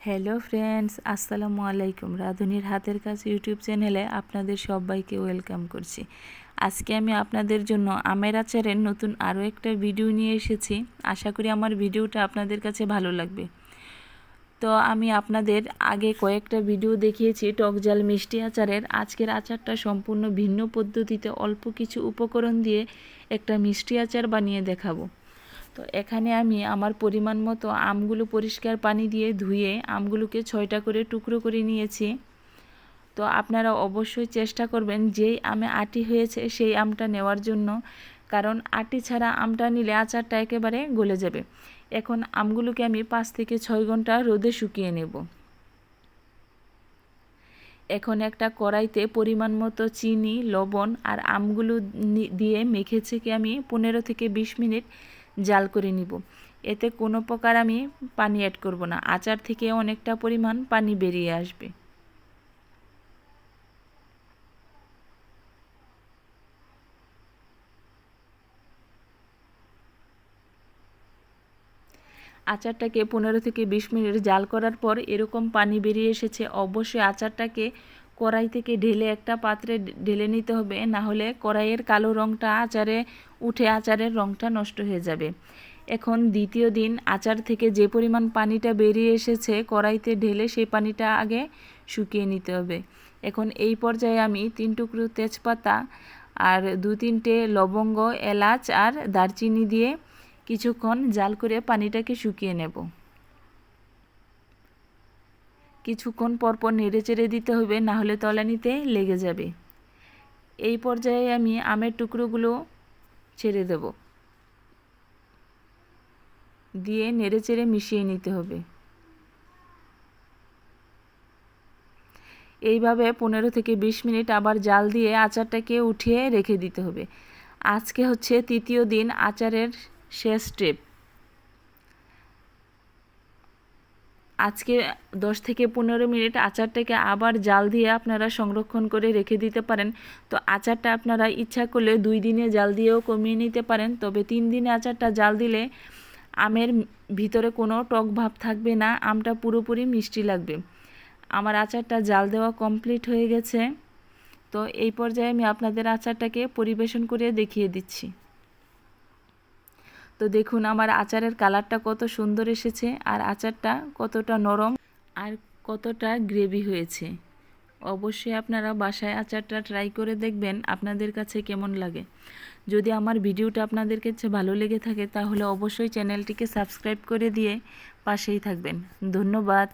Hello friends, আসসালামু আলাইকুম। রাঁধুনির হাতের কাজ ইউটিউব চ্যানেলে আপনাদের সবাইকে ওয়েলকাম করছি। আজকে আমি আপনাদের জন্য আমের আচারের নতুন আরও একটা ভিডিও নিয়ে এসেছি। আশা করি আমার ভিডিওটা আপনাদের কাছে ভালো লাগবে। তো আমি আপনাদের আগে কয়েকটা ভিডিও দেখিয়েছি টকঝাল মিষ্টি আচারের। আজকের আচারটা সম্পূর্ণ ভিন্ন পদ্ধতিতে অল্প কিছু উপকরণ দিয়ে একটা মিষ্টি আচার বানিয়ে দেখাবো। তো এখানে আমি আমার পরিমাণ মতো আমগুলো পরিষ্কার পানি দিয়ে ধুয়ে আমগুলোকে 6টা করে টুকরো করে নিয়েছি। তো আপনারা অবশ্যই চেষ্টা করবেন যেই আমে আটি হয়েছে সেই আমটা নেওয়ার জন্য, কারণ আটি ছাড়া আমটা নিলে আচারটা একেবারে গলে যাবে। এখন আমগুলোকে আমি 5 থেকে 6 ঘন্টা রোদে শুকিয়ে নেব। এখন একটা কড়াইতে পরিমাণ মতো চিনি, লবণ আর আমগুলো দিয়ে মেখে ছেঁকে আমি 15 থেকে 20 মিনিট জাল করে নিব। এতে কোনো প্রকার আমি পানি অ্যাড করব না, আচার থেকে অনেকটা পরিমাণ পানি বেরিয়ে আসবে। আচারটাকে 15 থেকে 20 মিনিট জাল করার পর এরকম পানি বেরিয়ে এসেছে। অবশ্যই আচারটাকে কড়াই থেকে ঢেলে একটা পাত্রে ঢেলে নিতে হবে, না হলে কড়াইয়ের কালো রঙটা আচারে উঠে আচারের রঙটা নষ্ট হয়ে যাবে। এখন দ্বিতীয় দিন আচার থেকে যে পরিমাণ পানিটা বেরিয়ে এসেছে কড়াইতে ঢেলে সেই পানিটা আগে শুকিয়ে নিতে হবে। এখন এই পর্যায়ে আমি 3 টুকরো তেজপাতা আর 2-3টে লবঙ্গ, এলাচ আর দারচিনি দিয়ে কিছুক্ষণ জাল করে পানিটাকে শুকিয়ে নেব। কিছুক্ষণ পরপর নেড়েচেড়ে দিতে হবে, না হলে তলানিতে লেগে যাবে। এই পর্যায়ে আমি আমের টুকরোগুলো ছেড়ে দেব, দিয়ে নেড়েচেড়ে মিশিয়ে নিতে হবে। এইভাবে 15 থেকে 20 মিনিট আবার জাল দিয়ে আচারটাকে উঠিয়ে রেখে দিতে হবে। আজকে হচ্ছে তৃতীয় দিন, আচারের শেষ স্টেপ। আজকে 10 থেকে 15 মিনিট আচারটাকে আবার জাল দিয়ে আপনারা সংরক্ষণ করে রেখে দিতে পারেন। তো আচারটা আপনারা ইচ্ছা করলে 2 দিনে জাল দিয়েও কমিয়ে নিতে পারেন, তবে 3 দিনে আচারটা জাল দিলে আমের ভিতরে কোনো টক ভাব থাকবে না, আমটা পুরোপুরি মিষ্টি লাগবে। আমার আচারটা জাল দেওয়া কমপ্লিট হয়ে গেছে। তো এই পর্যায়ে আমি আপনাদের আচারটাকে পরিবেশন করে দেখিয়ে দিচ্ছি। তো দেখুন আমার আচারের কালারটা কত সুন্দর এসেছে, আর আচারটা কতটা নরম আর কতটা গ্রেভি হয়েছে। অবশ্যই আপনারা বাসায় আচারটা ট্রাই করে দেখবেন আপনাদের কাছে কেমন লাগে। যদি আমার ভিডিওটা আপনাদের কাছে ভালো লেগে থাকে তাহলে অবশ্যই চ্যানেলটিকে সাবস্ক্রাইব করে দিয়ে পাশেই থাকবেন। ধন্যবাদ।